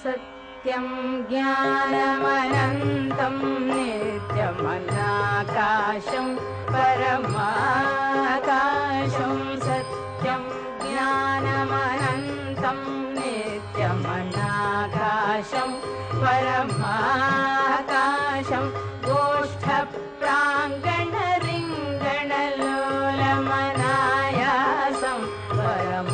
सत्यं ज्ञानमनन्तं नित्यमनाकाशं परमाकाशं सत्यं ज्ञानमनन्तं नित्यमनाकाशं परमाकाशं गोष्ठप्राङ्गणरिङ्गणलोलमनायासं परमायासं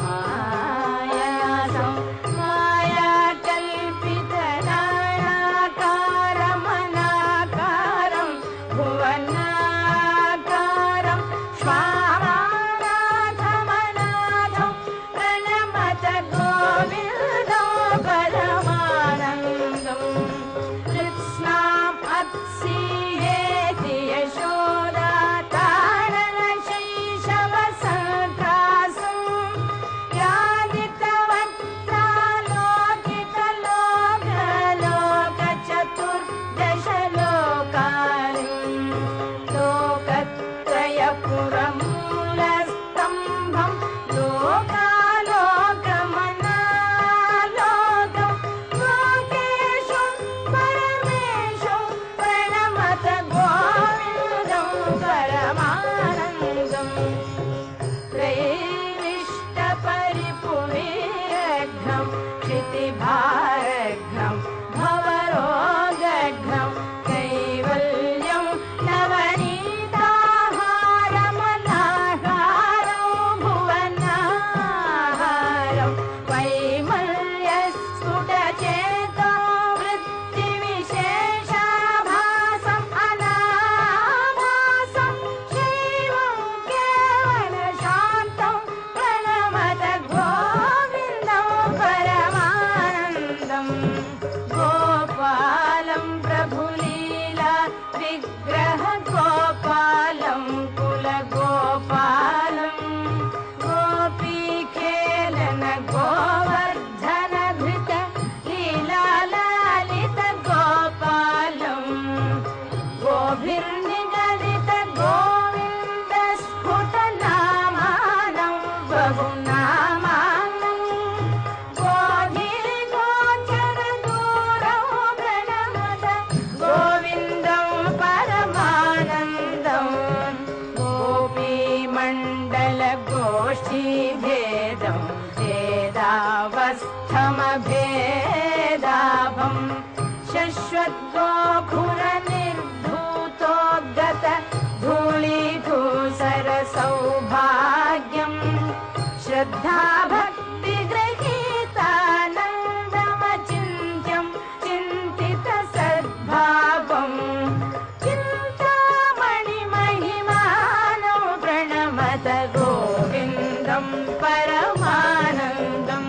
मायाकल्पितनानाकारमनाकारं भुवनाकारं स्वामानाथमनाथं प्रणमत गोविन्दं परमानन्दं कृत्स्नाम् अत्सीहेति यशोदाताडनशैशवसन्त्रासं यादितवक्त्रालोकितलोकलोकचतुर्दशलोकालिं लोकत्रयपुरमूलस्तम्भं लोकालोकमनालोकं लोकेषु परमेषु प्रणमत गोविन्दं परमानन्दं त्रैविष्टपरिपुरीरघ्नं क्षितिभारघ्नं भवरोगघ्नं कैवल्यं नवनीताहारमनाहारं भुवनाहारं वैमल्यस्फुटचेतो वृत्तिविशेषाभासम् अनाभासं शैवं केवलशान्तं प्रणमत गोविन्दं परमानन्दं गोपालं प्रभुलीला विग्रह गोपालं कुलगोपालं गोपीखेलन गोवर्धन धृत लीलालालित गोपालं गोभिर्निगदित गोविन्द स्फुटनामानं बहुनामानं गोधीगोचरदूरं प्रणमत गोविन्दं परमानन्दं गोपीमण्डलगोष्ठीभेदं भेदावस्थमभेदाभं शश्वद्गोखुरनिर्धूतोद्गत धूलीधूसरसौभाग्यं श्रद्धाभक्तिगृहीतानन्दमचिन्त्यं चिन्तितसद्भावं चिन्तामणिमहिमानं प्रणमत गोविन्दं परमानन्दं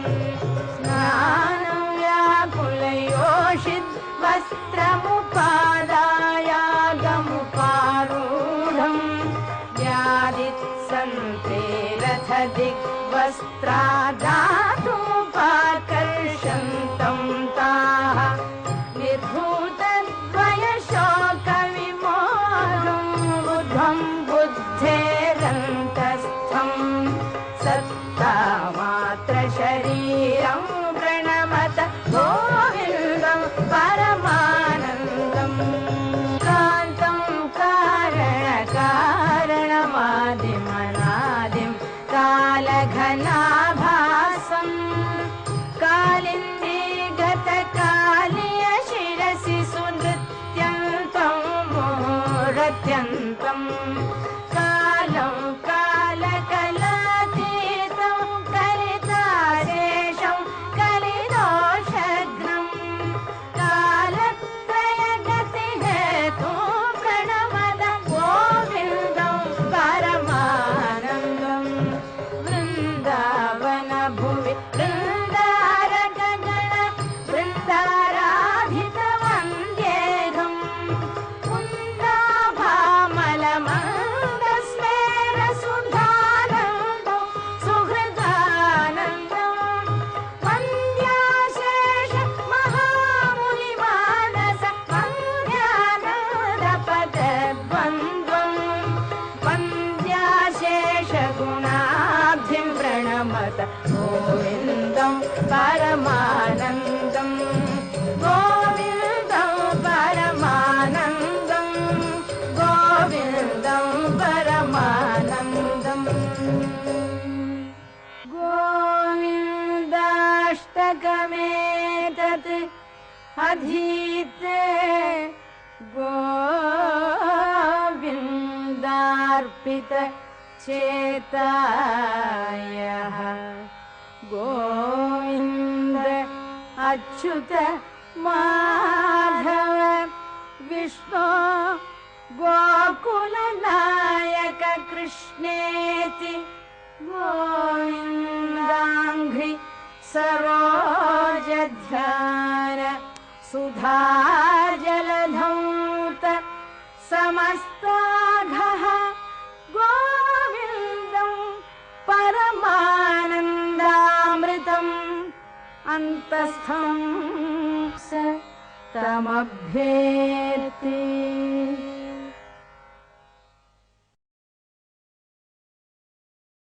स्नानं व्याकुलयोषित् वस्त्रमुपादायागमुपारूढं व्यादित्सन्त्रेरथदिग्वस्त्रादातुपाकर्षन्तं ताः निर्धूतद्वयशोकविमोहं बुद्धं बुद्धेरन्तस्थं सत्तामात्रशरीरं प्रणमत गोविन्दं परमानन्दं कान्तं कारणकारणमादिमनादिं कालघनाभासं कालिन्दीगतकालीय शिरसि सुनृत्यन्तं मोरत्यन्तं कालं कालकलातीतं कलिताशेषं कलिदोषघ्नं कालत्रयगतिहेतुं प्रणमत गोविन्दं परमानन्दं वृन्दावनभुवि वृन्दारकगण वृन्दाराधितवन्द्येऽहं कुन्दाभामलमन्दस्मेरसुधानन्दं सुहृदानन्दं वन्द्याशेष महामुनिमानस वन्द्यानन्दपदद्वन्द्वं वन्द्याशेषगुणाब्धिं प्रणमत गोविन्दं परमानन्दम् अधीते गोविन्दार्पित चेतायः गोविन्द अच्युत माधव विष्णु गोकुलनायक कृष्णेति गोविन्दाङ्घ्रि सरोजध्यान सुधा जलधौत समस्ताघः गोविन्दं परमानन्दामृतम् अन्तस्थं स तमभ्येति।